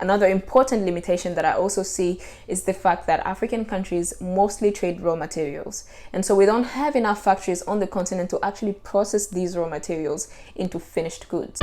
Another important limitation that I also see is the fact that African countries mostly trade raw materials. And so we don't have enough factories on the continent to actually process these raw materials into finished goods.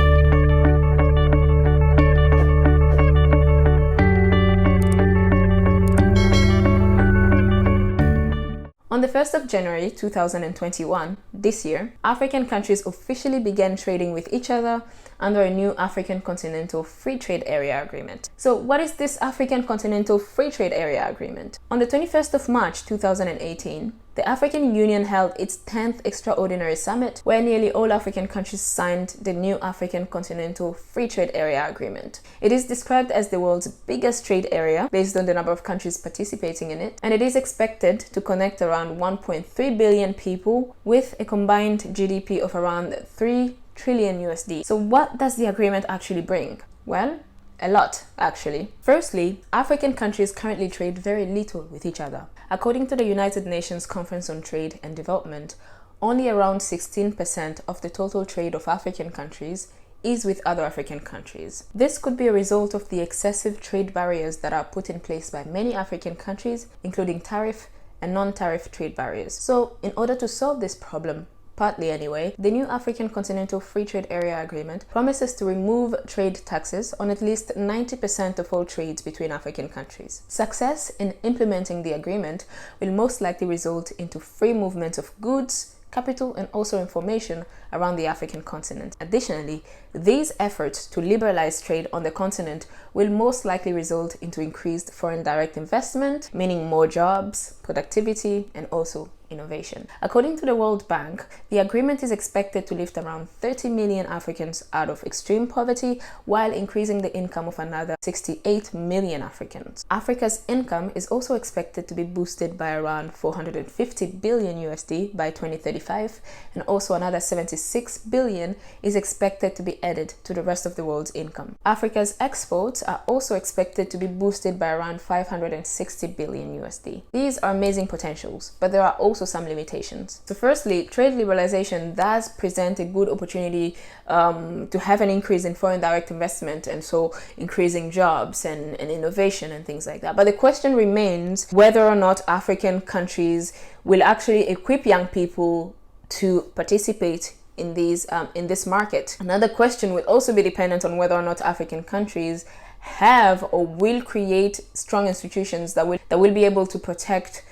On the 1st of January 2021, this year, African countries officially began trading with each other under a new African Continental Free Trade Area Agreement. So what is this African Continental Free Trade Area Agreement? On the 21st of March 2018, the African Union held its 10th Extraordinary Summit, where nearly all African countries signed the new African Continental Free Trade Area Agreement. It is described as the world's biggest trade area based on the number of countries participating in it, and it is expected to connect around 1.3 billion people with a combined GDP of around 3 trillion USD. So what does the agreement actually bring? Well, a lot, actually. Firstly, African countries currently trade very little with each other. According to the United Nations Conference on Trade and Development, only around 16% of the total trade of African countries is with other African countries. This could be a result of the excessive trade barriers that are put in place by many African countries, including tariff and non-tariff trade barriers. So, in order to solve this problem, partly anyway, the new African Continental Free Trade Area Agreement promises to remove trade taxes on at least 90% of all trades between African countries. Success in implementing the agreement will most likely result into free movement of goods, capital, and also information around the African continent. Additionally, these efforts to liberalize trade on the continent will most likely result into increased foreign direct investment, meaning more jobs, productivity, and also innovation. According to the World Bank, the agreement is expected to lift around 30 million Africans out of extreme poverty while increasing the income of another 68 million Africans. Africa's income is also expected to be boosted by around 450 billion USD by 2035, and also another 76 billion is expected to be added to the rest of the world's income. Africa's exports are also expected to be boosted by around 560 billion USD. These are amazing potentials, but there are also some limitations. So firstly, trade liberalization does present a good opportunity to have an increase in foreign direct investment, and so increasing jobs and innovation and things like that. But the question remains whether or not African countries will actually equip young people to participate in this market. Another question will also be dependent on whether or not African countries have or will create strong institutions that will be able to protect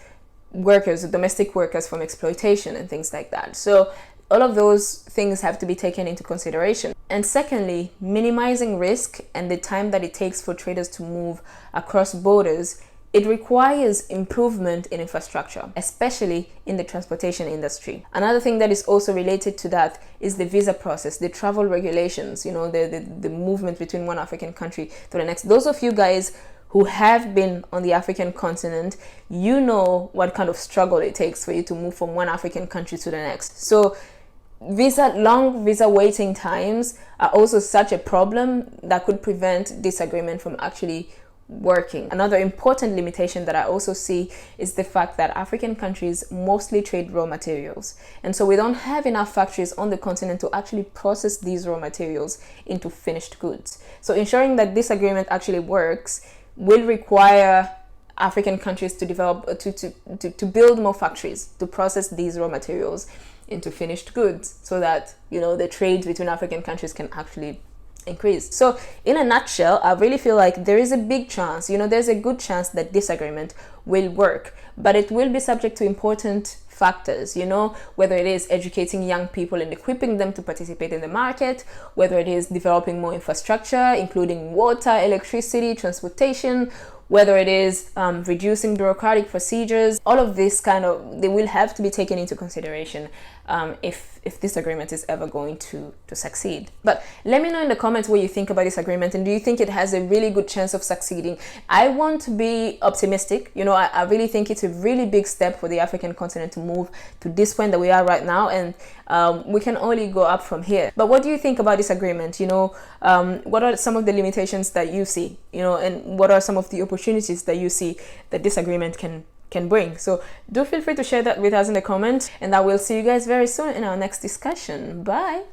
workers, domestic workers, from exploitation and things like that. So all of those things have to be taken into consideration. And secondly, minimizing risk and the time that it takes for traders to move across borders, it requires improvement in infrastructure, especially in the transportation industry. Another thing that is also related to that is the visa process, the travel regulations, the movement between one African country to the next. Those of you guys who have been on the African continent, you know what kind of struggle it takes for you to move from one African country to the next. So long visa waiting times are also such a problem that could prevent this agreement from actually working. Another important limitation that I also see is the fact that African countries mostly trade raw materials, and so we don't have enough factories on the continent to actually process these raw materials into finished goods. So ensuring that this agreement actually works will require African countries to develop to build more factories to process these raw materials into finished goods, so that the trade between African countries can actually increase. So in a nutshell, I really feel like there is a big chance, there's a good chance that this agreement will work, but it will be subject to important factors, whether it is educating young people and equipping them to participate in the market, whether it is developing more infrastructure, including water, electricity, transportation, whether it is reducing bureaucratic procedures. All of this they will have to be taken into consideration if this agreement is ever going to succeed. But let me know in the comments what you think about this agreement, and do you think it has a really good chance of succeeding? I want to be optimistic. I really think it's a really big step for the African continent to move to this point that we are right now, and we can only go up from here. But what do you think about this agreement? What are some of the limitations that you see, and what are some of the opportunities that you see that this agreement can bring? So do feel free to share that with us in the comments, and I will see you guys very soon in our next discussion. Bye.